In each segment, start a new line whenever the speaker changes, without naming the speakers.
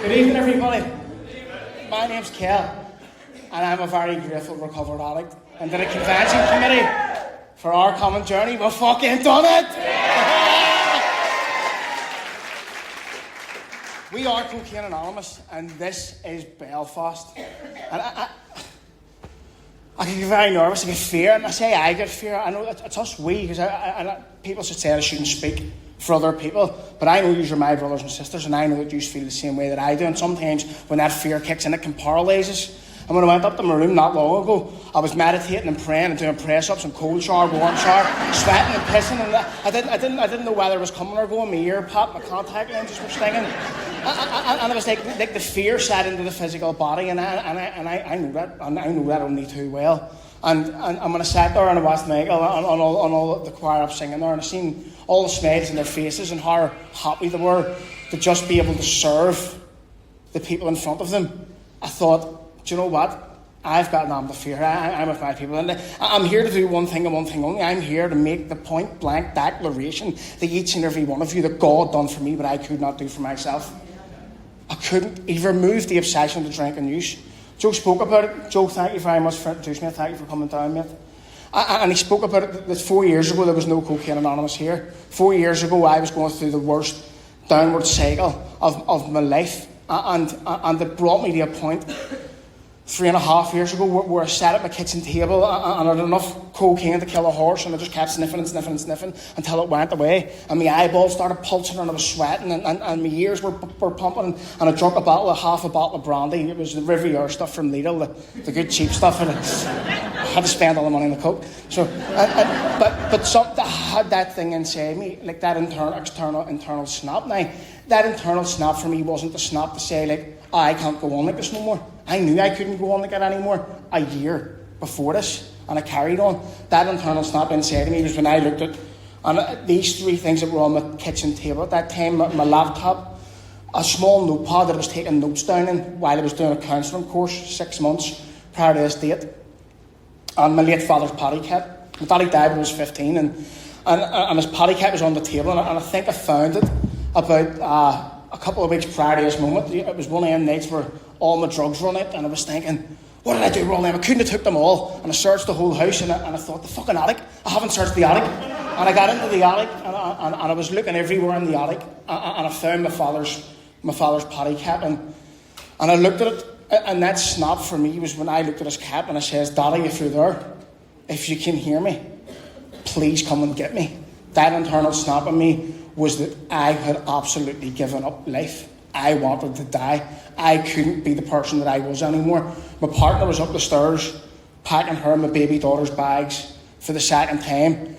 Good evening, everybody. My name's Kell, and I'm a very grateful recovered addict. And to the convention committee for our common journey, we've fucking done it! We are Cocaine Anonymous, and this is Belfast. And I get very nervous, I get fear, and I say I get fear. I know it's us, we, because people should say I shouldn't speak for other people, but I know you're my brothers and sisters, and I know that you feel the same way that I do, and sometimes when that fear kicks in, it can paralyse. And when I went up to my room not long ago, I was meditating and praying and doing press-ups and cold shower, warm shower, sweating and pissing, and I didn't know whether it was coming or going. My ear popped, my contact lenses were stinging, and it was like the fear set into the physical body, and I know that, and I know that only too well. And when I sat there and I watched Michael on all the choir up singing there, and I seen all the smiles in their faces and how happy they were to just be able to serve the people in front of them, I thought, do you know what? I've got nothing to fear. I'm with my people, and I'm here to do one thing and one thing only. I'm here to make the point blank declaration that each and every one of you, that God done for me what I could not do for myself. I couldn't. He removed the obsession to drink and use. Joe spoke about it. Joe, thank you very much for introducing me. Thank you for coming down, mate. And he spoke about it that 4 years ago there was no Cocaine Anonymous here. 4 years ago I was going through the worst downward cycle of my life, and it brought me to a point 3.5 years ago where I sat at my kitchen table and I had enough cocaine to kill a horse, and I just kept sniffing until it went away, and my eyeballs started pulsing and I was sweating and my ears were pumping, and I drank half a bottle of brandy. It was the Riviera stuff from Lidl, the good cheap stuff, and I had to spend all the money on the coke. So, but something had that thing inside me, like that internal snap. Now, that internal snap for me wasn't the snap to say like, I can't go on like this no more. I knew I couldn't go on like that anymore a year before this, and I carried on. That internal snap inside of me was when I looked at these three things that were on my kitchen table at that time: my laptop, a small notepad that I was taking notes down in while I was doing a counselling course 6 months prior to this date, and my late father's paddy kit. My daddy died when I was 15, and his paddy kit was on the table, and I think I found it about a couple of weeks prior to this moment. It was one of them nights where all my drugs run out, and I was thinking, what did I do wrong? I couldn't have took them all, and I searched the whole house, and I thought, the fucking attic, I haven't searched the attic. And I got into the attic, and I was looking everywhere in the attic, and I found my father's paddy kit, and I looked at it, and that snap for me was when I looked at his kit, and I says, Daddy, if you're there, if you can hear me, please come and get me. That internal snap in me was that I had absolutely given up life. I wanted to die. I couldn't be the person that I was anymore. My partner was up the stairs packing her and my baby daughter's bags for the second time,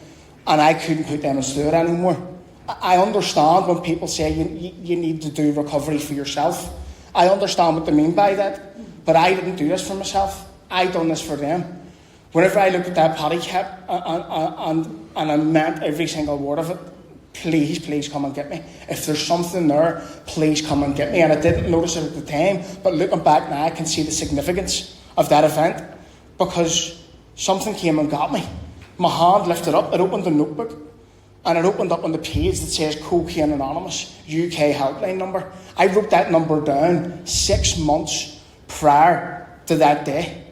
and I couldn't put them through it anymore. I understand when people say you need to do recovery for yourself. I understand what they mean by that, but I didn't do this for myself. I done this for them. Whenever I looked at that paddy kit and I meant every single word of it, please come and get me. If there's something there, please come and get me. And I didn't notice it at the time, but looking back now, I can see the significance of that event, because something came and got me. My hand lifted up, it opened a notebook, and it opened up on the page that says Cocaine Anonymous, UK helpline number. I wrote that number down 6 months prior to that day.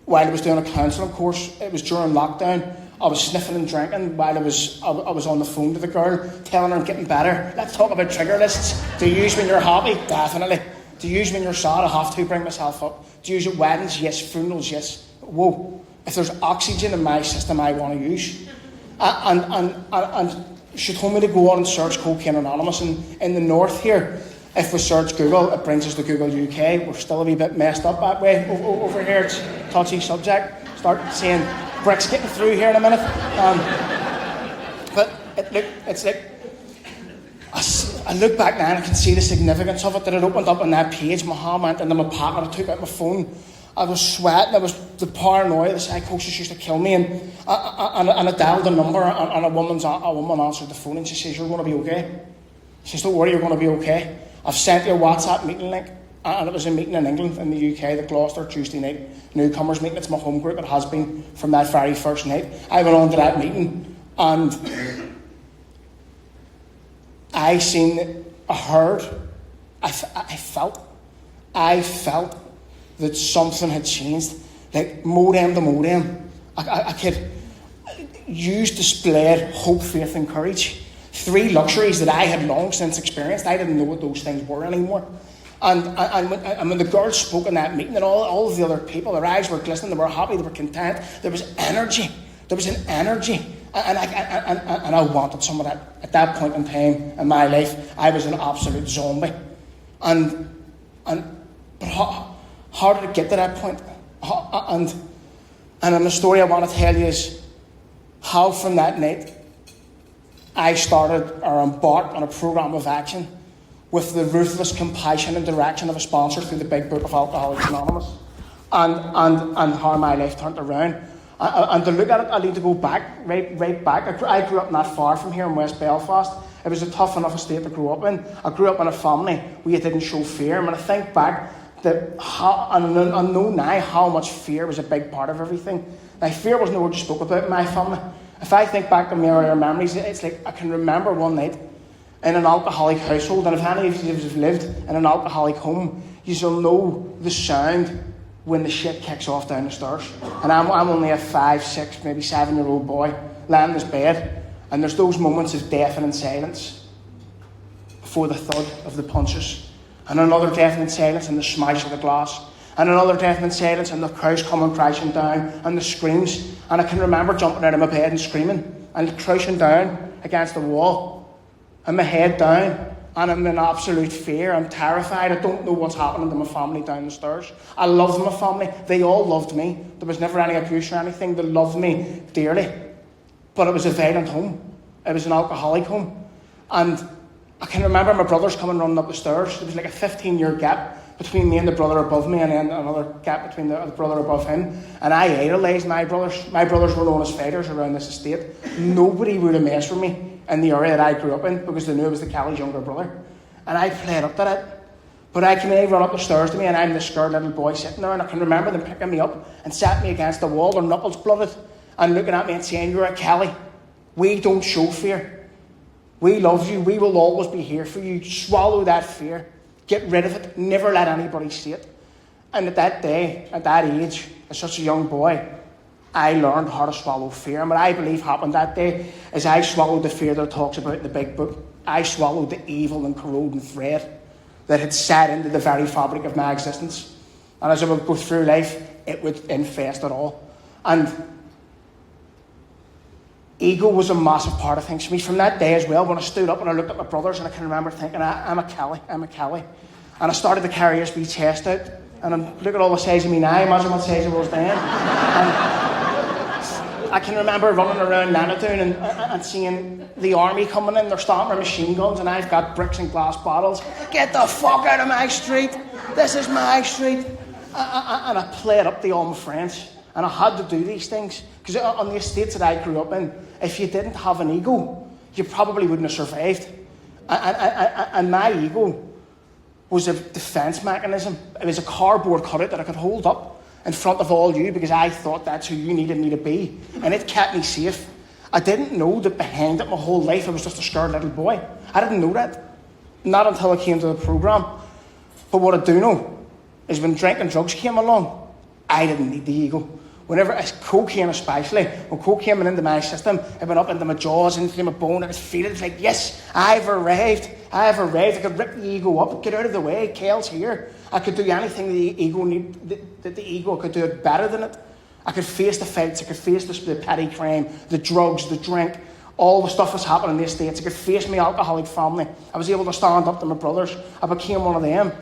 While I was doing a counselling course, it was during lockdown. I was sniffing and drinking while I was on the phone to the girl, telling her I'm getting better. Let's talk about trigger lists. Do you use when you're happy? Definitely. Do you use when you're sad? I have to bring myself up. Do you use at weddings? Yes. Funerals? Yes. Whoa. If there's oxygen in my system, I want to use. And she told me to go on and search Cocaine Anonymous. And in the north here, if we search Google, it brings us to Google UK. We're still a wee bit messed up that way over here. It's a touchy subject. Start seeing bricks getting through here in a minute. But it's like, I look back now and I can see the significance of it, that it opened up on that page. My hand went into my pocket, I took out my phone. I was sweating, I was the paranoia, the psychosis used to kill me. And I dialed the number, and a woman answered the phone, and she says, you're going to be okay. She says, don't worry, you're going to be okay. I've sent you a WhatsApp meeting link, and it was a meeting in England, in the UK, the Gloucester Tuesday night newcomers meeting. It's my home group, it has been from that very first night. I went on to that meeting, and I heard I felt that something had changed, like modem to modem. I could use displayed hope, faith and courage. 3 luxuries that I had long since experienced. I didn't know what those things were anymore. And when the girls spoke in that meeting, and all of the other people, their eyes were glistening, they were happy, they were content. There was energy. There was an energy. And I wanted some of that. At that point in time in my life, I was an absolute zombie. But how did it get to that point? And the story I want to tell you is how from that night I started or embarked on a program of action with the ruthless compassion and direction of a sponsor through the Big Book of Alcoholics Anonymous, and how my life turned around. And to look at it, I need to go back, right back. I grew up not far from here in West Belfast. It was a tough enough estate to grow up in. I grew up in a family where you didn't show fear. And when I think back, I know now how much fear was a big part of everything. Now, fear wasn't the word you spoke about in my family. If I think back to my earlier memories, it's like I can remember one night in an alcoholic household, and if any of you have lived in an alcoholic home, you'll know the sound when the shit kicks off down the stairs. And I'm only a 5, 6, maybe 7-year-old boy lying in his bed, and there's those moments of deafening silence before the thud of the punches, and another deafening silence and the smash of the glass, and another deafening silence and the cows coming crashing down and the screams. And I can remember jumping out of my bed and screaming and crouching down against the wall and my head down, and I'm in absolute fear. I'm terrified. I don't know what's happening to my family down the stairs. I loved my family. They all loved me. There was never any abuse or anything. They loved me dearly. But it was a violent home. It was an alcoholic home. And I can remember my brothers coming running up the stairs. There was like a 15-year gap between me and the brother above me, and then another gap between the brother above him. And I idolised my brothers. My brothers were known as fighters around this estate. Nobody would have messed with me in the area that I grew up in, because they knew I was the Kelly's younger brother. And I played up to that. But I can run up the stairs to me, and I'm this scared little boy sitting there, and I can remember them picking me up and sat me against the wall, their knuckles blooded, and looking at me and saying, "You're a Kelly. We don't show fear. We love you. We will always be here for you. Swallow that fear. Get rid of it. Never let anybody see it." And at that day, at that age, as such a young boy, I learned how to swallow fear. And what I believe happened that day is I swallowed the fear that it talks about in the Big Book. I swallowed the evil and corroding thread that had set into the very fabric of my existence. And as I would go through life, it would infest it all. And ego was a massive part of things for me. From that day as well, when I stood up and I looked at my brothers, and I can remember thinking, I'm a Kelly. And I started to carry this wee chest out. And look at all the size of me now. Imagine what size I was then. And I can remember running around Nanatoon and seeing the army coming in. They're starting their machine guns, and I've got bricks and glass bottles. Get the fuck out of my street. This is my street. And I played up to all my friends. And I had to do these things. Because on the estates that I grew up in, if you didn't have an ego, you probably wouldn't have survived. And my ego was a defence mechanism. It was a cardboard cutout that I could hold up in front of all you, because I thought that's who you needed me to be. And it kept me safe. I didn't know that behind it my whole life I was just a scared little boy. I didn't know that. Not until I came to the programme. But what I do know is when drink and drugs came along, I didn't need the ego. Whenever cocaine especially, when cocaine went into my system, it went up into my jaws, into my bone, and I was feeling, it's like, yes, I've arrived. I could rip the ego up, get out of the way. Kell's here. I could do anything the ego could do it better than it. I could face the fights, I could face the petty crime, the drugs, the drink, all the stuff that's happening in the estates. I could face my alcoholic family. I was able to stand up to my brothers. I became one of them.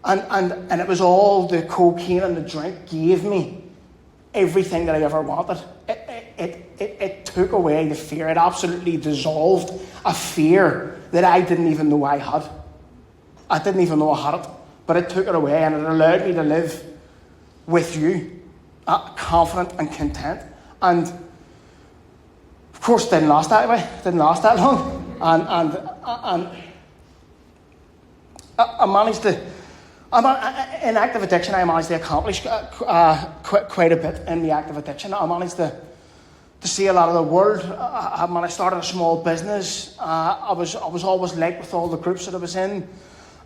And it was all the cocaine and the drink gave me everything that I ever wanted. It took away the fear. It absolutely dissolved a fear that I didn't even know I had. I didn't even know I had it. But it took it away, and it allowed me to live with you, confident and content. And of course, it didn't last that way. It didn't last that long. And I managed to... in active addiction, I managed to accomplish quite a bit in the active addiction. I managed to see a lot of the world. I started a small business. I was always liked with all the groups that I was in.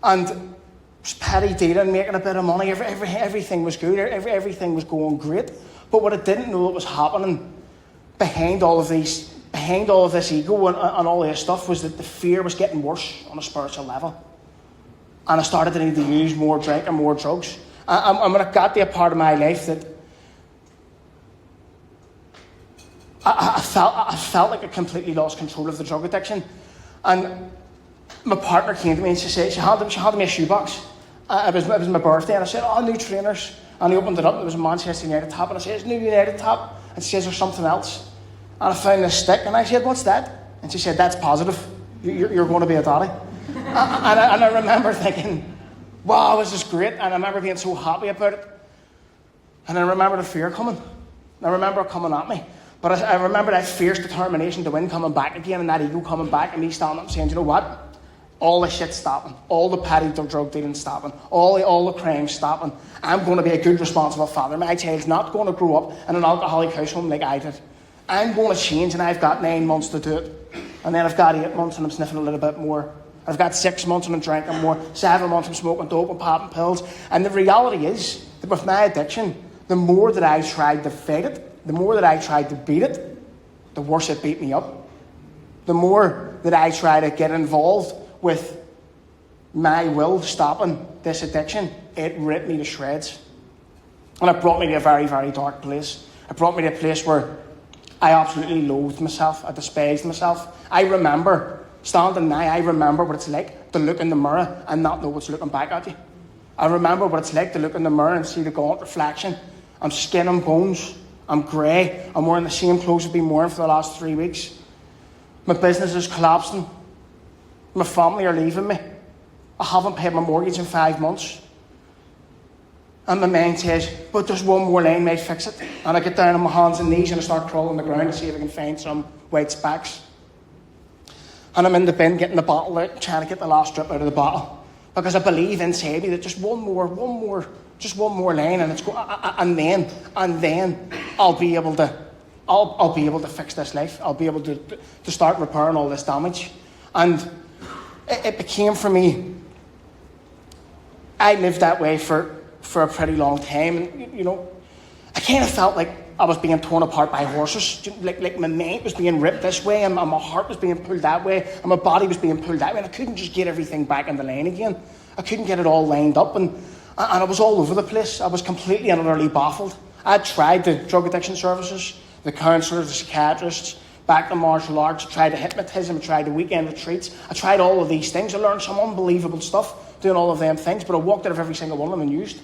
And just petty dealing, making a bit of money, everything was good, everything was going great. But what I didn't know that was happening behind all of this ego and all this stuff was that the fear was getting worse on a spiritual level. And I started to need to use more drink and more drugs. And when it got to a part of my life that I felt like I completely lost control of the drug addiction. And my partner came to me and she handed me a shoebox. It was my birthday, and I said, "Oh, new trainers." And he opened it up. There was a Manchester United top, and I said, "It's new United top." And she says, "There's something else." And I found this stick, and I said, "What's that?" And she said, "That's positive. You're going to be a daddy." and I remember thinking, "Wow, this is great." And I remember being so happy about it. And I remember the fear coming. I remember it coming at me. But I remember that fierce determination to win coming back again, and that ego coming back, and me standing up and saying, "You know what? All the shit's stopping. All the petty drug dealing stopping. All the crime stopping. I'm going to be a good, responsible father. My child's not going to grow up in an alcoholic household like I did. I'm going to change, and I've got 9 months to do it. And then I've got 8 months, and I'm sniffing a little bit more. I've got 6 months, and I'm drinking more. 7 months, I'm smoking dope and popping pills." And the reality is that with my addiction, the more that I tried to fight it, the more that I tried to beat it, the worse it beat me up. The more that I try to get involved with my will stopping this addiction, it ripped me to shreds. And it brought me to a very, very dark place. It brought me to a place where I absolutely loathed myself. I despised myself. I remember standing now, I remember what it's like to look in the mirror and not know what's looking back at you. I remember what it's like to look in the mirror and see the gaunt reflection. I'm skin and bones. I'm grey. I'm wearing the same clothes I've been wearing for the last 3 weeks. My business is collapsing. My family are leaving me. I haven't paid my mortgage in 5 months. And my mind says, "But there's one more line might fix it." And I get down on my hands and knees and I start crawling on the ground to see if I can find some white specks. And I'm in the bin getting the bottle out, trying to get the last drip out of the bottle. Because I believe inside me that just one more line, and it's and then I'll be able to fix this life. I'll be able to start repairing all this damage. And it became for me, I lived that way for a pretty long time. And, I kind of felt like I was being torn apart by horses. Like my mind was being ripped this way, and my heart was being pulled that way, and my body was being pulled that way, and I couldn't just get everything back in the line again. I couldn't get it all lined up, and I was all over the place. I was completely and utterly baffled. I tried the drug addiction services, the counsellors, the psychiatrists, back to martial arts, I tried the hypnotism, I tried the weekend retreats. I tried all of these things. I learned some unbelievable stuff doing all of them things, but I walked out of every single one of them and used.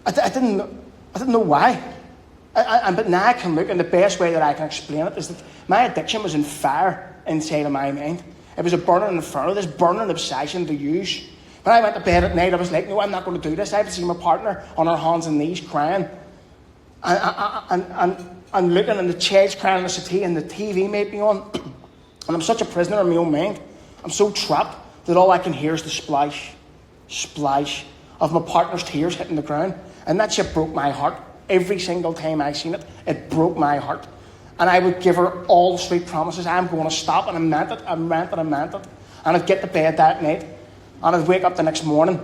I didn't know why. But now I can look, and the best way that I can explain it is that my addiction was in fire inside of my mind. It was a burning inferno, this burning obsession to use. When I went to bed at night, I was like, "No, I'm not going to do this." I had to see my partner on her hands and knees crying. And looking, and the child's crying on the settee, and the TV might be on. And I'm such a prisoner in my own mind. I'm so trapped that all I can hear is the splash, splash of my partner's tears hitting the ground. And that shit broke my heart. Every single time I seen it, it broke my heart. And I would give her all the sweet promises. I'm going to stop, and I meant it. And I'd get to bed that night, and I'd wake up the next morning,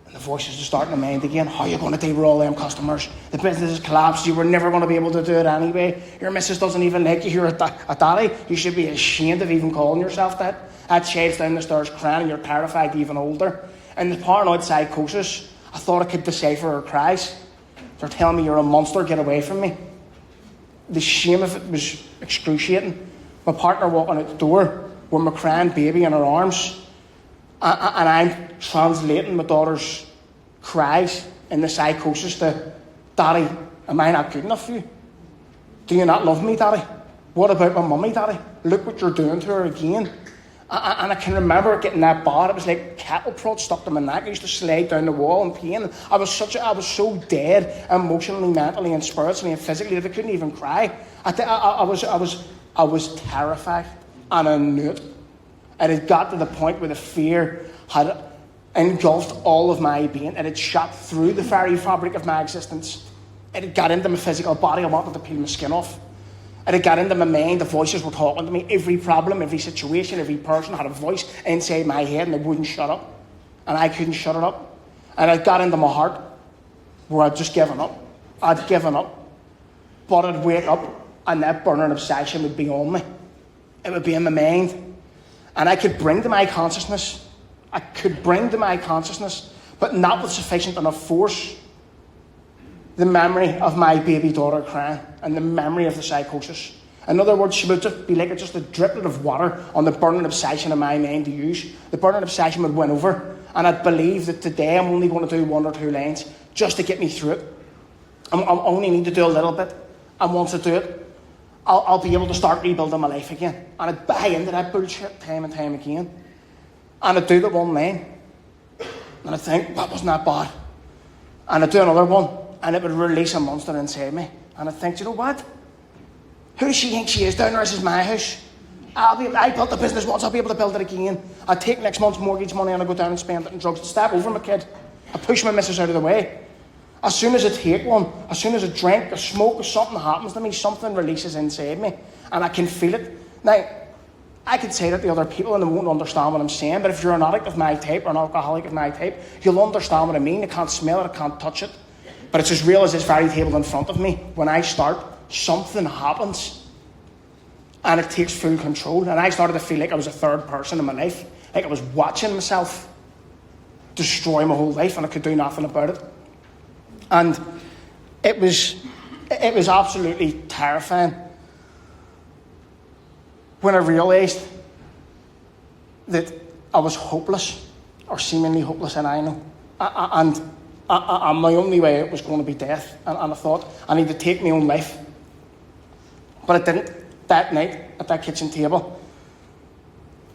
and the voices would start in my mind again. "How are you going to deal with all them customers? The business has collapsed. You were never going to be able to do it anyway. Your missus doesn't even like you. You're a daddy. You should be ashamed of even calling yourself that. That child's down the stairs crying, and you're terrified to even older." And the paranoid psychosis, I thought I could decipher her cries. They're telling me, "You're a monster, get away from me." The shame of it was excruciating. My partner walking out the door with my crying baby in her arms, and I'm translating my daughter's cries in the psychosis to, "Daddy, am I not good enough for you? Do you not love me, Daddy? What about my mummy, Daddy? Look what you're doing to her again." And I can remember getting that bad. It was like cattle prod stuck to my neck. I used to slide down the wall in pain. I was so dead emotionally, mentally, and spiritually, and physically that I couldn't even cry. I was terrified, and I knew it. It had got to the point where the fear had engulfed all of my being. It had shot through the very fabric of my existence. It had got into my physical body. I wanted to peel my skin off. It had got into my mind, the voices were talking to me. Every problem, every situation, every person had a voice inside my head and they wouldn't shut up. And I couldn't shut it up. And it got into my heart where I'd just given up. I'd given up. But I'd wake up and that burning obsession would be on me. It would be in my mind. And I could bring to my consciousness. But not with sufficient enough force, the memory of my baby daughter crying and the memory of the psychosis. In other words, she would just be like just a driplet of water on the burning obsession in my mind to use. The burning obsession would win over, and I'd believe that today I'm only going to do 1 or 2 lines just to get me through it. I only need to do a little bit, and once I do it, I'll be able to start rebuilding my life again. And I'd buy into that bullshit time and time again. And I'd do the 1 line, and I'd think, that wasn't that bad. And I'd do another one, and it would release a monster inside me. And I think, you know what? Who does she think she is? Down there, this is my house. I built the business once, I'll be able to build it again. I'll take next month's mortgage money and I'll go down and spend it on drugs. Step over my kid. I push my missus out of the way. As soon as I take one, as soon as I drink or smoke or something happens to me, something releases inside me. And I can feel it. Now, I could say that to other people and they won't understand what I'm saying, but if you're an addict of my type or an alcoholic of my type, you'll understand what I mean. I can't smell it, I can't touch it. But it's as real as this fairy table in front of me. When I start, something happens. And it takes full control. And I started to feel like I was a third person in my life. Like I was watching myself destroy my whole life and I could do nothing about it. And it was absolutely terrifying when I realised that I was hopeless, or seemingly hopeless, and I know. And my only way out was going to be death. And I thought, I need to take my own life. But I didn't. That night, at that kitchen table,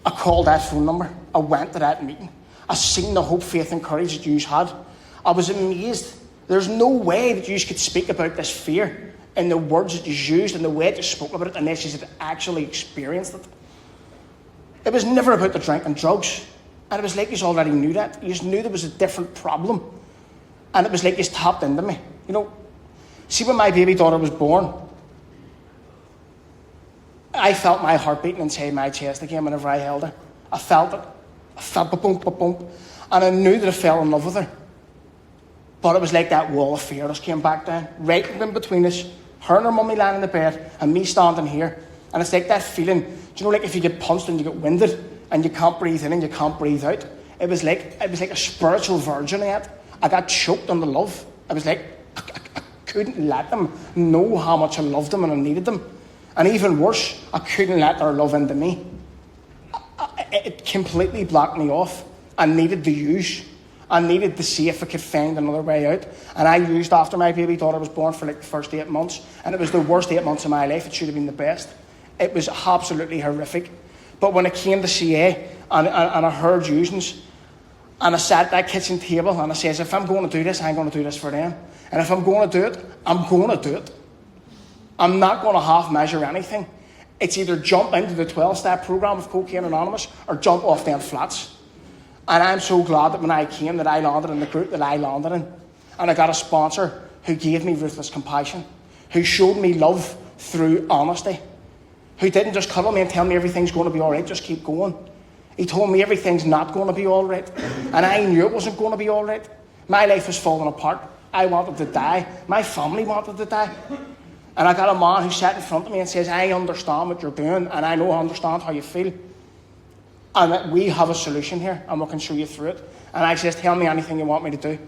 I called that phone number. I went to that meeting. I seen the hope, faith and courage that you had. I was amazed. There's no way that you could speak about this fear in the words that you used and the way that you spoke about it unless you had actually experienced it. It was never about the drink and drugs. And it was like you already knew that. You just knew there was a different problem. And it was like you tapped into me. You know, see, when my baby daughter was born, I felt my heart beating inside my chest again whenever I held her. I felt it. I felt ba-boom, ba-boom. And I knew that I fell in love with her. But it was like that wall of fear just came back down, right in between us, her and her mummy lying in the bed, and me standing here. And it's like that feeling, do you know, like if you get punched and you get winded, and you can't breathe in and you can't breathe out? It was like a spiritual virgin I had. I got choked on the love. I was like, I couldn't let them know how much I loved them and I needed them. And even worse, I couldn't let their love into me. It completely blocked me off. I needed to use. I needed to see if I could find another way out. And I used after my baby daughter was born for like the first 8 months. And it was the worst 8 months of my life. It should have been the best. It was absolutely horrific. But when it came to CA and I heard usings, and I sat at that kitchen table and I says, if I'm going to do this, I'm going to do this for them. And if I'm going to do it, I'm going to do it. I'm not going to half measure anything. It's either jump into the 12-step program of Cocaine Anonymous or jump off them flats. And I'm so glad that when I came that I landed in the group that I landed in. And I got a sponsor who gave me ruthless compassion, who showed me love through honesty, who didn't just cuddle me and tell me everything's going to be all right, just keep going. He told me everything's not going to be all right. And I knew it wasn't going to be all right. My life was falling apart. I wanted to die. My family wanted to die. And I got a man who sat in front of me and says, I understand what you're doing and I know I understand how you feel. And that we have a solution here and we can show you through it. And I says, tell me anything you want me to do.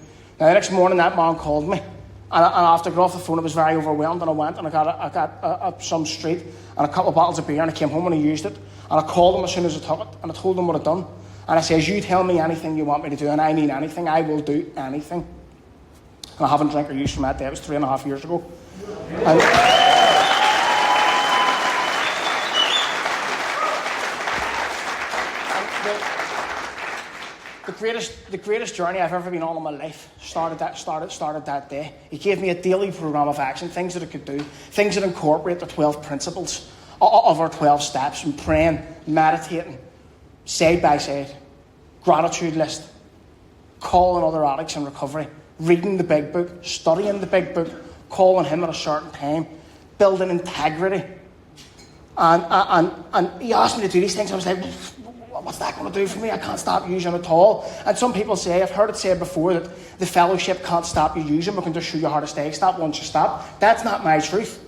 Now the next morning that man called me. And after I got off the phone I was very overwhelmed and I went and I got some street and a couple of bottles of beer and I came home and I used it. And I called him as soon as I took it and I told him what I'd done. And I says, you tell me anything you want me to do and I mean anything. I will do anything. And I haven't drank or used from that day. It was 3.5 years ago. And the greatest journey I've ever been on in my life started that day. He gave me a daily program of action, things that I could do, things that incorporate the 12 principles of our 12 steps, and praying, meditating, side by side, gratitude list, calling other addicts in recovery, reading the big book, studying the big book, calling him at a certain time, building integrity, And he asked me to do these things. I was like, what's that going to do for me? I can't stop using it at all. And some people say, I've heard it said before, that the fellowship can't stop you using, we can just show you how to stay stop once you stop. That's not my truth.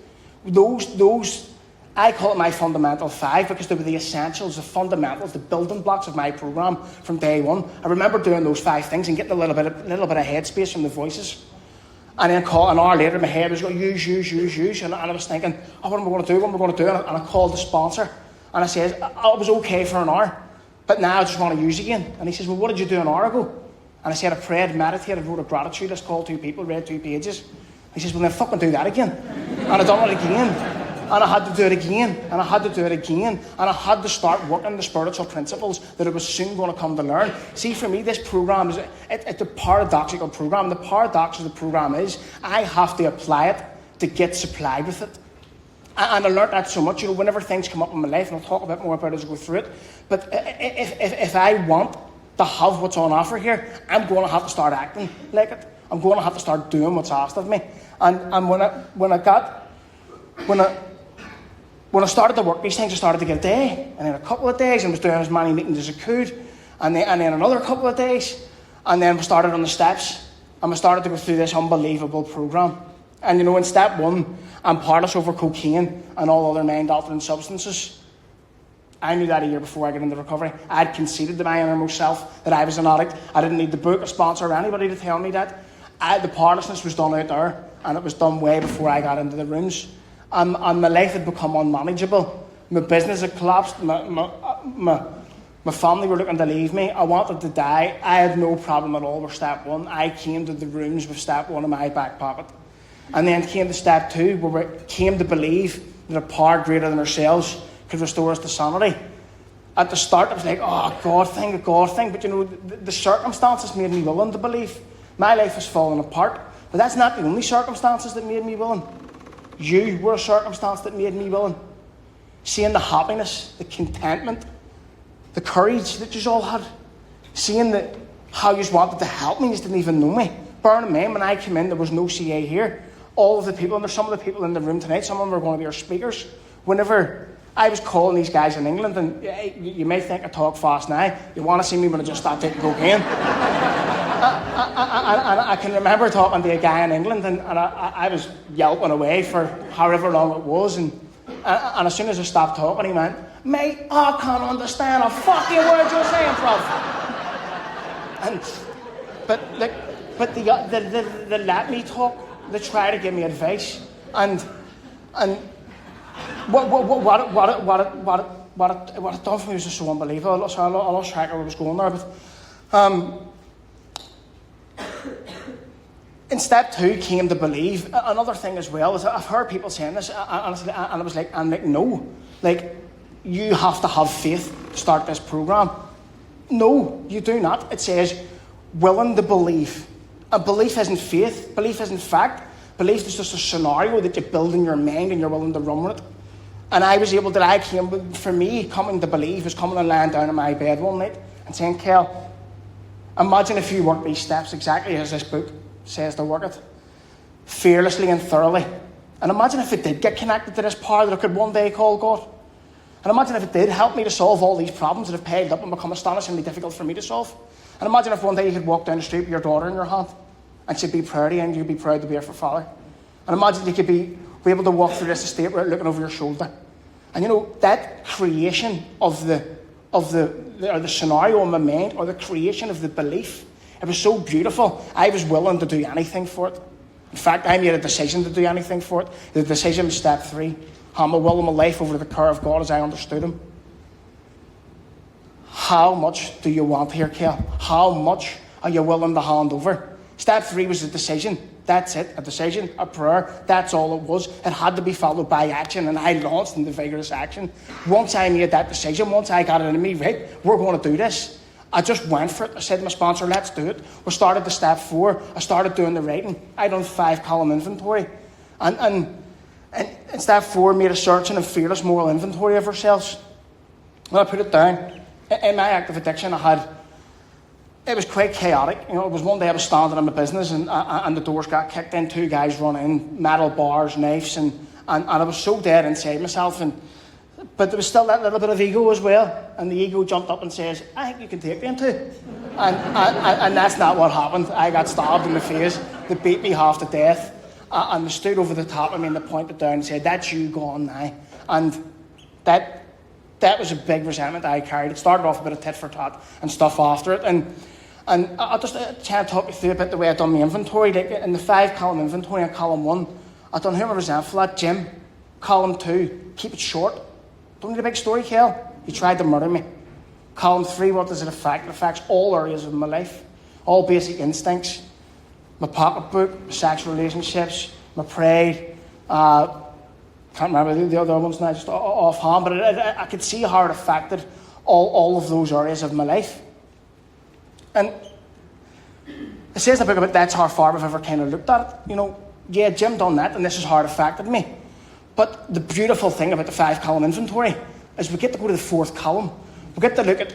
Those I call it my fundamental 5 because they were the essentials, the fundamentals, the building blocks of my program from day one. I remember doing those 5 things and getting a little bit of headspace from the voices. And then an hour later, my head was going, use. And I was thinking, what am I going to do? And I called the sponsor. And I said, I was okay for an hour, but now I just want to use again. And he says, well, what did you do an hour ago? And I said, I prayed, meditated, wrote a gratitude list, called 2 people, read 2 pages. He says, well, then fucking do that again. And I done it again. And I had to do it again. And I had to do it again. And I had to start working the spiritual principles that I was soon going to come to learn. See, for me, this program is it's a paradoxical program. The paradox of the program is I have to apply it to get supplied with it. And I learned that so much, whenever things come up in my life, and I'll talk a bit more about it as I go through it. But if I want to have what's on offer here, I'm going to have to start acting like it. I'm going to have to start doing what's asked of me. And when I started to work these things, I started to get a day, and then a couple of days, and I was doing as many meetings as I could, and then another couple of days, and then we started on the steps, and we started to go through this unbelievable program. And in step 1, I'm powerless over cocaine and all other mind-altering substances. I knew that a year before I got into recovery. I had conceded to my innermost self that I was an addict. I didn't need the book, a sponsor, or anybody to tell me that. The powerlessness was done out there, and it was done way before I got into the rooms. And my life had become unmanageable. My business had collapsed. My family were looking to leave me. I wanted to die. I had no problem at all with step 1. I came to the rooms with step 1 in my back pocket. And then came to step 2, where we came to believe that a power greater than ourselves could restore us to sanity. At the start, I was like, a God thing. But the circumstances made me willing to believe. My life was falling apart. But that's not the only circumstances that made me willing. You were a circumstance that made me willing. Seeing the happiness, the contentment, the courage that you all had. Seeing how you wanted to help me, you didn't even know me. Bearing in mind, when I came in, there was no CA here. All of the people, and there's some of the people in the room tonight, some of them are going to be our speakers. Whenever I was calling these guys in England, and you may think I talk fast now, you want to see me when I just start taking cocaine. I can remember talking to a guy in England, and I was yelping away for however long it was, and as soon as I stopped talking, he went, mate, I can't understand a fucking word you're saying, prof. But they let me talk. They try to give me advice, and what it done for me was just so unbelievable. So I lost track of where I was going there, but in step 2 came to believe. Another thing as well is I've heard people saying this, and I was like, no, you have to have faith to start this program. No, you do not. It says willing to believe. And belief isn't faith. Belief isn't fact. Belief is just a scenario that you build in your mind and you're willing to run with it. And for me, coming to believe was coming and lying down in my bed one night and saying, Kell, imagine if you work these steps exactly as this book says to work it. Fearlessly and thoroughly. And imagine if it did get connected to this power that I could one day call God. And imagine if it did help me to solve all these problems that have piled up and become astonishingly difficult for me to solve. And imagine if one day you could walk down the street with your daughter in your hand and she'd be proud of you and you'd be proud to be her father. And imagine you could be able to walk through this estate without looking over your shoulder. And that creation of the scenario in my mind, or the creation of the belief, it was so beautiful. I was willing to do anything for it. In fact, I made a decision to do anything for it. The decision was step 3. Hand my will and my life over to the care of God as I understood him. How much do you want here, Kell? How much are you willing to hand over? Step 3 was a decision. That's it. A decision, a prayer. That's all it was. It had to be followed by action, and I launched into vigorous action. Once I made that decision, once I got it in me, right, we're going to do this. I just went for it. I said to my sponsor, let's do it. We started the step 4. I started doing the writing. I done 5-column inventory. And step 4 made a searching and fearless moral inventory of ourselves. When I put it down, in my active addiction, it was quite chaotic. It was one day I was standing in my business and the doors got kicked in, 2 guys run in, metal bars, knives, and I was so dead inside myself. And But there was still that little bit of ego as well. And the ego jumped up and says, I think you can take them too. And that's not what happened. I got stabbed in the face. They beat me half to death. And they stood over the top of me and they pointed down and said, that's you gone now. And that was a big resentment I carried. It started off a bit of tit for tat and stuff after it. And I'll just try to talk you through a bit the way I've done my inventory. Like in the 5-column inventory in column 1, I've done who am I resentful at? Jim. Column 2, keep it short. Don't need a big story, Kell. He tried to murder me. Column 3, what does it affect? It affects all areas of my life. All basic instincts. My pocketbook, my sexual relationships, my pride. Can't remember the other ones now, just offhand. But I could see how it affected all of those areas of my life. And it says in the book about that's how far we've ever kind of looked at it. Yeah, Jim done that, and this is how it affected me. But the beautiful thing about the 5-column inventory is we get to go to the 4th column. We get to look at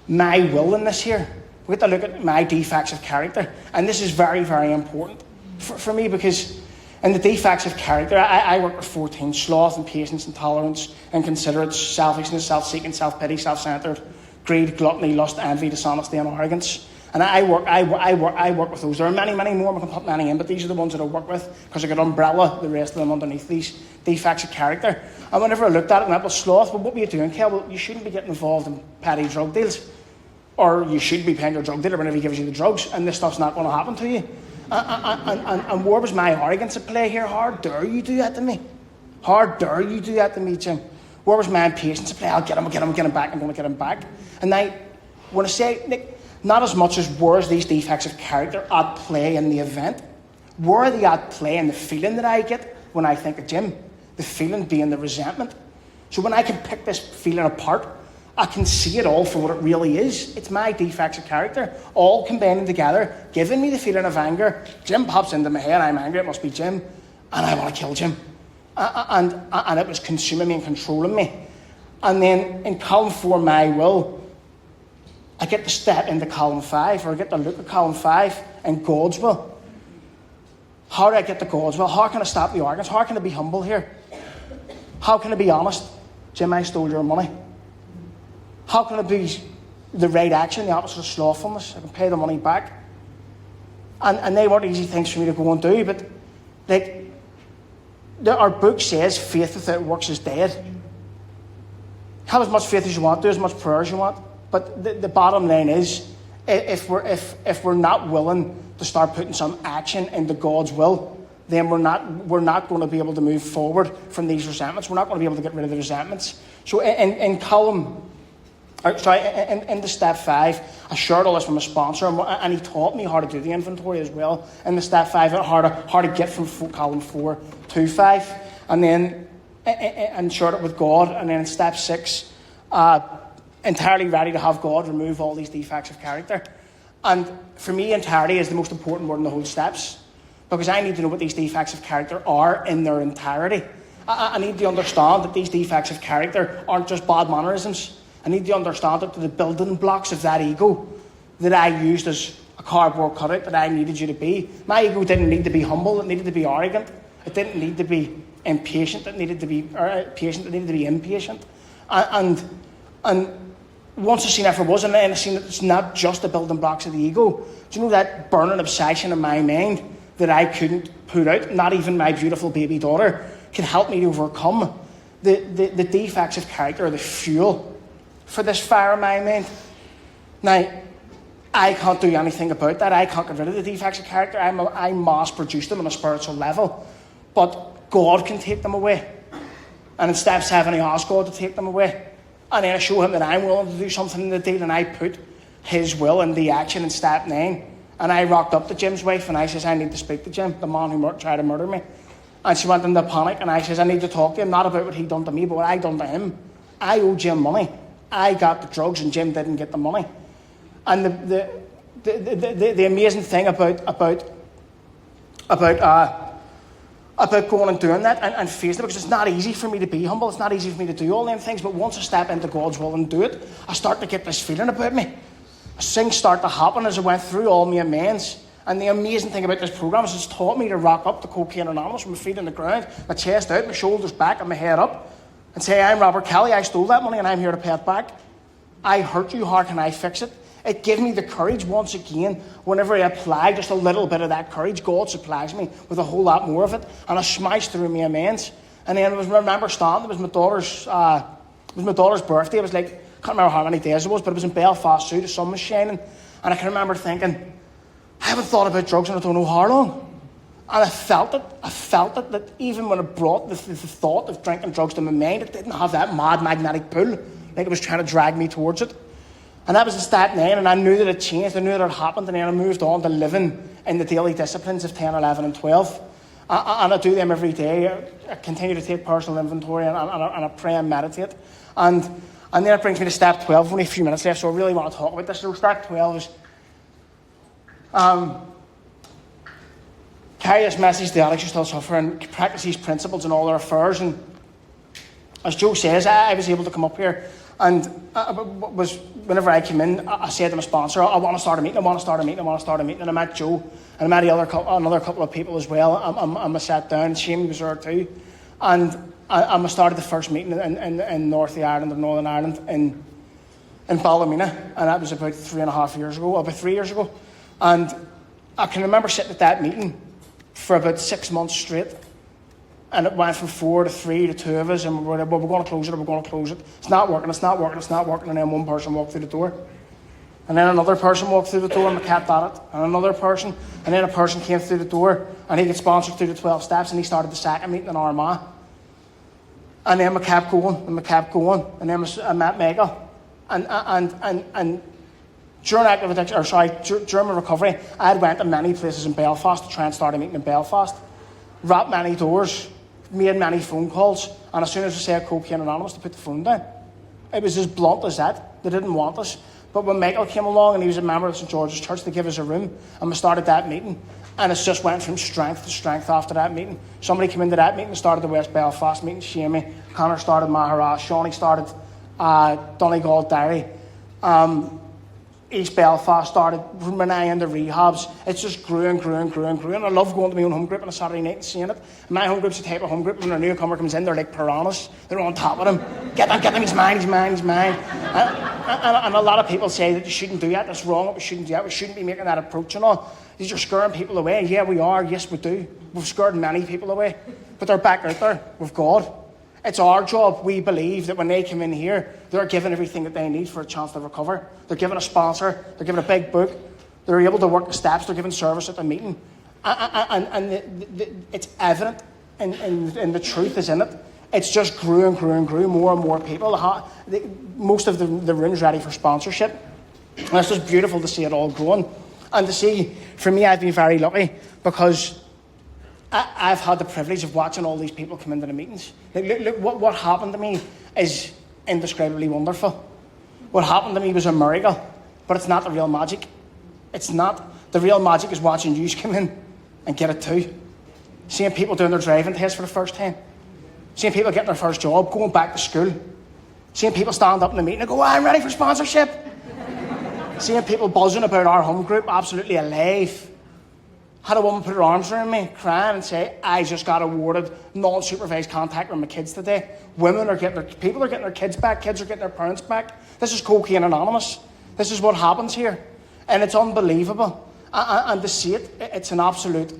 my will in this here. We get to look at my defects of character. And this is very, very important for me because in the defects of character, I work with 14: sloth and patience and tolerance and considerate, selfishness, self-seeking, self-pity, self-centered, greed, gluttony, lust, envy, dishonesty, and arrogance. And I work with those. There are many, many more. We can put many in, but these are the ones that I work with because I could umbrella the rest of them underneath these defects of character. And whenever I looked at it, and that was sloth. Well, what were you doing, Kell? Well, you shouldn't be getting involved in petty drug deals, or you should be paying your drug dealer whenever he gives you the drugs, and this stuff's not going to happen to you. And where was my arrogance at play here? How dare you do that to me? How dare you do that to me, Jim? Where was my impatience at play? I'll get him back. I'm going to get him back. And now, when I say, Nick, not as much as where's these defects of character at play in the event. Where are they at play in the feeling that I get when I think of Jim? The feeling being the resentment. So when I can pick this feeling apart, I can see it all for what it really is. It's my defects of character, all combining together, giving me the feeling of anger. Jim pops into my head, I'm angry, it must be Jim, and I want to kill Jim. And it was consuming me and controlling me. And then in column 4, my will, I get to step into column 5, or I get to look at column 5 and God's will. How do I get to God's will? How can I stop the arrogance? How can I be humble here? How can I be honest? Jim, I stole your money. How can it be the right action, the opposite of slothfulness? I can pay the money back. And they weren't easy things for me to go and do, but our book says faith without works is dead. Have as much faith as you want, do as much prayer as you want. But the bottom line is, if we're not willing to start putting some action into God's will, then we're not going to be able to move forward from these resentments. We're not going to be able to get rid of the resentments. So in the step 5, I shared all this with my sponsor, and he taught me how to do the inventory as well. In the step 5, how to get from column 4 to 5, and then and shared it with God. And then in step 6, entirely ready to have God remove all these defects of character. And for me, entirety is the most important word in the whole steps, because I need to know what these defects of character are in their entirety. I need to understand that these defects of character aren't just bad mannerisms. I need to understand that the building blocks of that ego that I used as a cardboard cutout that I needed you to be. My ego didn't need to be humble, it needed to be arrogant. It didn't need to be impatient, it needed to be patient, it needed to be impatient. And once I seen if it was, and then I seen that it's not just the building blocks of the ego. Do you know that burning obsession in my mind that I couldn't put out? Not even my beautiful baby daughter could help me to overcome the defects of character, or the fuel for this fire in my mind. Now, I can't do anything about that. I can't get rid of the defects of character. I mass produce them on a spiritual level. But God can take them away. And in step 7, I ask God to take them away. And then I show him that I'm willing to do something in the deal, and I put his will in the action in step 9. And I rocked up to Jim's wife, and I says, I need to speak to Jim, the man who tried to murder me. And she went into panic, and I says, I need to talk to him, not about what he done to me, but what I done to him. I owe Jim money. I got the drugs, and Jim didn't get the money. And the amazing thing about going and doing that and facing it, because it's not easy for me to be humble, it's not easy for me to do all them things, but once I step into God's will and do it, I start to get this feeling about me. Things start to happen as I went through all my amends. And the amazing thing about this program is it's taught me to rock up to Cocaine Anonymous with my feet on the ground, my chest out, my shoulders back, and my head up. and say, I'm Robert Kelly, I stole that money and I'm here to pay it back. I hurt you, how can I fix it? It gave me the courage once again. Whenever I apply just a little bit of that courage, God supplies me with a whole lot more of it, and I smashed through my amends. And then I remember standing, it was my daughter's birthday. It was like, I can't remember how many days it was, but it was in Belfast too, the sun was shining, and I can remember thinking, I haven't thought about drugs in I don't know how long. And I felt it, that even when it brought the thought of drinking drugs to my mind, it didn't have that mad magnetic pull, like it was trying to drag me towards it. And that was the Staten Island, and I knew that it changed, I knew that it happened, and then I moved on to living in the daily disciplines of 10, 11 and 12. And I do them every day. I continue to take personal inventory, and I pray and meditate. And then it brings me to step 12, only a few minutes left, so I really want to talk about this. So step 12 is, carry this message to addicts who still suffer and practice these principles in all their affairs. And as Joe says, I was able to come up here, and whenever I came in, I said to my sponsor, I want to start a meeting, and I met Joe, and I met another couple of people as well. I sat down, Shamey was there too, and I started the first meeting in North Ireland or Northern Ireland in Ballymena, and that was about 3 years ago, and I can remember sitting at that meeting for about 6 months straight. And it went from 4 to 3 to 2 of us, and we're going to close it. It's not working. And then one person walked through the door. And then another person walked through the door, and we kept at it. And another person. And then a person came through the door, and he got sponsored through the 12 steps, and he started the second meeting in Armagh. And then we kept going. And then I met Michael. And during active addiction, during my recovery, I had went to many places in Belfast to try and start a meeting in Belfast. Rapped many doors, made many phone calls, and as soon as I said Cocaine Anonymous, to put the phone down. It was as blunt as that. They didn't want us. But when Michael came along, and he was a member of St George's Church, they gave us a room, and we started that meeting. And it's just went from strength to strength after that meeting. Somebody came into that meeting and started the West Belfast meeting, Shamey. Connor started Maharaj. Shawnee started Donegal Dairy. East Belfast started, Renee into rehabs. It's just grew and grew. And I love going to my own home group on a Saturday night and seeing it. My home group's the type of home group when a newcomer comes in, they're like piranhas. They're on top of him. Get him, he's mine. And a lot of people say that you shouldn't do that, that's wrong, we shouldn't do that, we shouldn't be making that approach and all. You're scaring people away. Yeah, we are. Yes, we do. We've scared many people away. But they're back out there with God. It's our job. We believe that when they come in here, they're given everything that they need for a chance to recover. They're given a sponsor. They're given a big book. They're able to work the steps. They're given service at the meeting. And it's evident, and the truth is in it. It's just grew. More and more people. Most of the room's ready for sponsorship. And it's just beautiful to see it all growing. And to see, for me, I've been very lucky because I've had the privilege of watching all these people come into the meetings. Look, what happened to me is indescribably wonderful. What happened to me was a miracle, but it's not the real magic. It's not. The real magic is watching you come in and get it too. Seeing people doing their driving test for the first time. Seeing people getting their first job, going back to school. Seeing people stand up in the meeting and go, I'm ready for sponsorship. Seeing people buzzing about our home group, absolutely alive. Had a woman put her arms around me, crying and say, I just got awarded non-supervised contact with my kids today. People are getting their kids back, kids are getting their parents back. This is Cocaine Anonymous. This is what happens here. And it's unbelievable. And to see it, it's an absolute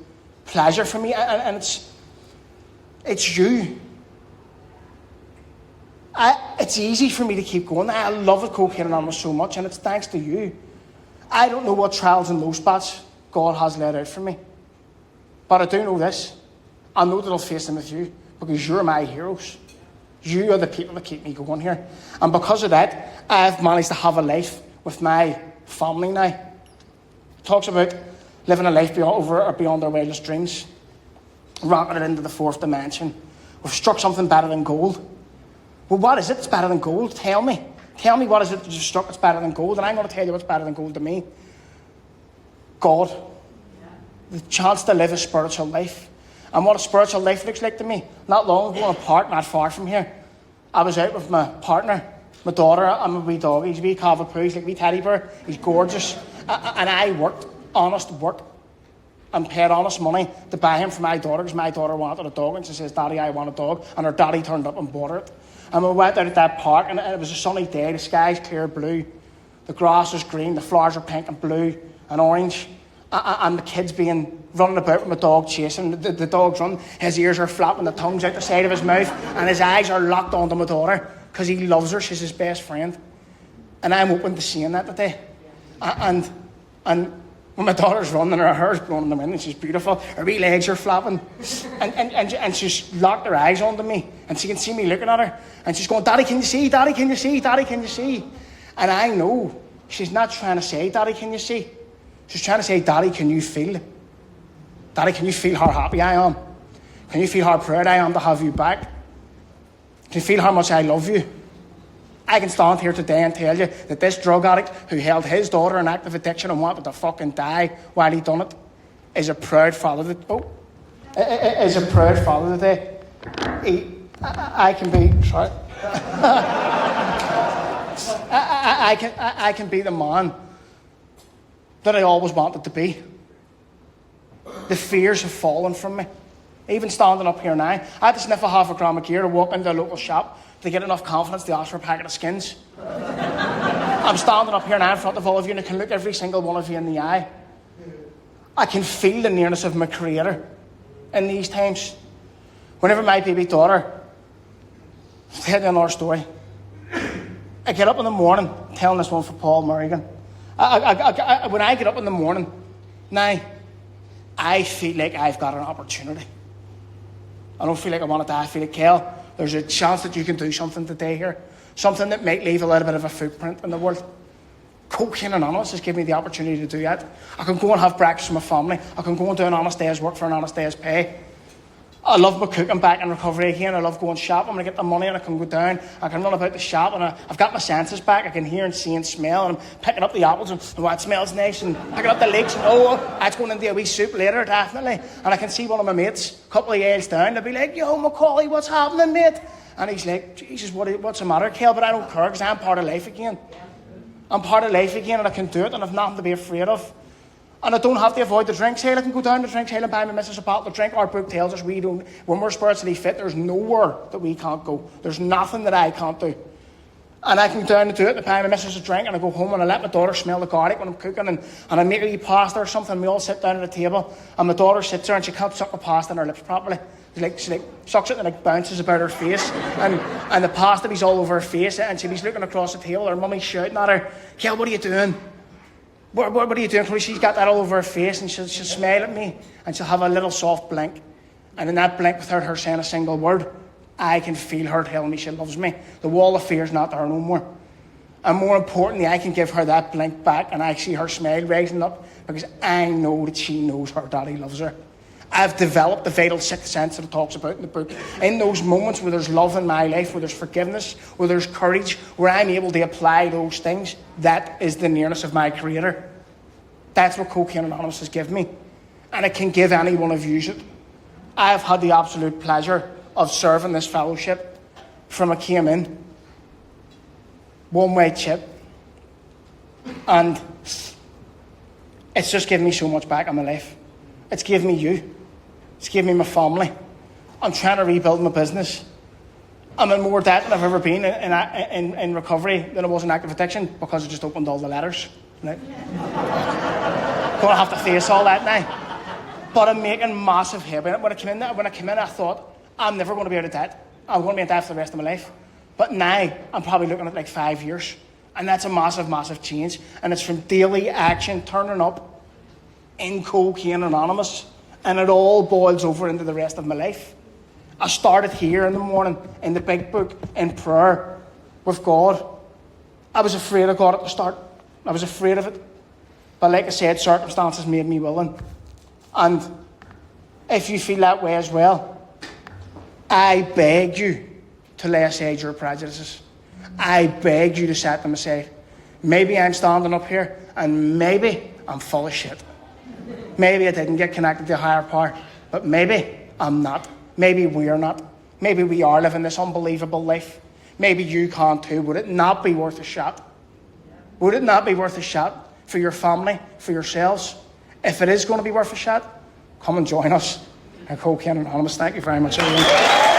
pleasure for me. And it's you. It's easy for me to keep going. I love it, Cocaine Anonymous, so much, and it's thanks to you. I don't know what trials and low spots God has laid out for me. But I do know this. I know that I'll face them with you because you're my heroes. You are the people that keep me going here. And because of that, I've managed to have a life with my family now. It talks about living a life beyond our wildest dreams. Rocketed into the fourth dimension. We've struck something better than gold. Well, what is it that's better than gold? Tell me. Tell me what is it that you've struck that's better than gold. And I'm going to tell you what's better than gold to me. God. The chance to live a spiritual life. And what a spiritual life looks like to me. Not long ago in a park not far from here, I was out with my partner, my daughter, and my wee dog. He's a wee Cavapoo, he's like a wee teddy bear. He's gorgeous. And I worked, honest work, and paid honest money to buy him for my daughter because my daughter wanted a dog. And she says, Daddy, I want a dog. And her daddy turned up and bought her it. And we went out at that park, and it was a sunny day. The sky's clear blue. The grass is green. The flowers are pink and blue and orange. And the kids running about with my dog chasing. The dog's running. His ears are flapping. The tongue's out the side of his mouth. And his eyes are locked onto my daughter because he loves her. She's his best friend. And I'm open to seeing that today. And when my daughter's running, her hair's blowing in the wind, and she's beautiful. Her wee legs are flapping. And she's locked her eyes onto me. And she can see me looking at her. And she's going, Daddy, can you see? Daddy, can you see? Daddy, can you see? And I know she's not trying to say, Daddy, can you see? She's trying to say, Daddy, can you feel? Daddy, can you feel how happy I am? Can you feel how proud I am to have you back? Can you feel how much I love you? I can stand here today and tell you that this drug addict who held his daughter in active addiction and wanted to fucking die while he done it is a proud father. Is a proud father today. I can be sorry. I can be the man that I always wanted to be. The fears have fallen from me. Even standing up here now, I had to sniff a half a gram of gear to walk into a local shop to get enough confidence to ask for a packet of skins. I'm standing up here now in front of all of you, and I can look every single one of you in the eye. I can feel the nearness of my Creator in these times. Whenever my baby daughter, tell you another story. I get up in the morning, telling this one for Paul Merrigan. When I get up in the morning, now, I feel like I've got an opportunity. I don't feel like I want to die. I feel like, Kell, there's a chance that you can do something today here. Something that might leave a little bit of a footprint in the world. Cocaine Anonymous has given me the opportunity to do that. I can go and have breakfast with my family. I can go and do an honest day's work for an honest day's pay. I love my cooking back in recovery again. I love going shopping. When I get the money and I can go down, I can run about the shop, and I've got my senses back. I can hear and see and smell, and I'm picking up the apples and what smells nice, and picking up the leeks, and that's going into a wee soup later, definitely. And I can see one of my mates, a couple of aisles down, they'll be like, yo, Macaulay, what's happening, mate? And he's like, Jesus, what's the matter, Kell? But I don't care, because I'm part of life again. I'm part of life again, and I can do it, and I've nothing to be afraid of. And I don't have to avoid the drink sale. I can go down to the drink sale and buy my missus a bottle of drink. Our book tells us when we're spiritually fit, there's nowhere that we can't go. There's nothing that I can't do. And I can go down and do it and buy my missus a drink, and I go home and I let my daughter smell the garlic when I'm cooking, and I make her eat pasta or something, and we all sit down at a table, and my daughter sits there and she can't suck the pasta in her lips properly. She sucks it and it bounces about her face, and the pasta is all over her face, and she's looking across the table, her mummy's shouting at her, Kell, what are you doing? What are you doing? She's got that all over her face, and she'll smile at me, and she'll have a little soft blink. And in that blink, without her saying a single word, I can feel her telling me she loves me. The wall of fear's not there no more. And more importantly, I can give her that blink back, and I see her smile rising up, because I know that she knows her daddy loves her. I've developed the vital sixth sense that it talks about in the book. In those moments where there's love in my life, where there's forgiveness, where there's courage, where I'm able to apply those things, that is the nearness of my Creator. That's what Cocaine Anonymous has given me. And it can give any one of you it. I have had the absolute pleasure of serving this fellowship from I came in. One-way chip. And it's just given me so much back in my life. It's given me you. It's given me my family. I'm trying to rebuild my business. I'm in more debt than I've ever been in recovery than I was in active addiction, because I just opened all the letters. Right? Gonna have to face all that now. But I'm making massive headway. When I came in, I thought, I'm never going to be out of debt. I'm going to be in debt for the rest of my life. But now, I'm probably looking at like 5 years. And that's a massive, massive change. And it's from daily action, turning up in Cocaine Anonymous. And it all boils over into the rest of my life. I started here in the morning, in the big book, in prayer with God. I was afraid of God at the start. I was afraid of it. But like I said, circumstances made me willing. And if you feel that way as well, I beg you to lay aside your prejudices. I beg you to set them aside. Maybe I'm standing up here and maybe I'm full of shit. Maybe I didn't get connected to a higher power, but maybe I'm not. Maybe we're not. Maybe we are living this unbelievable life. Maybe you can too. Would it not be worth a shot? Would it not be worth a shot for your family, for yourselves? If it is going to be worth a shot, come and join us at Cocaine Anonymous. Thank you very much, everyone.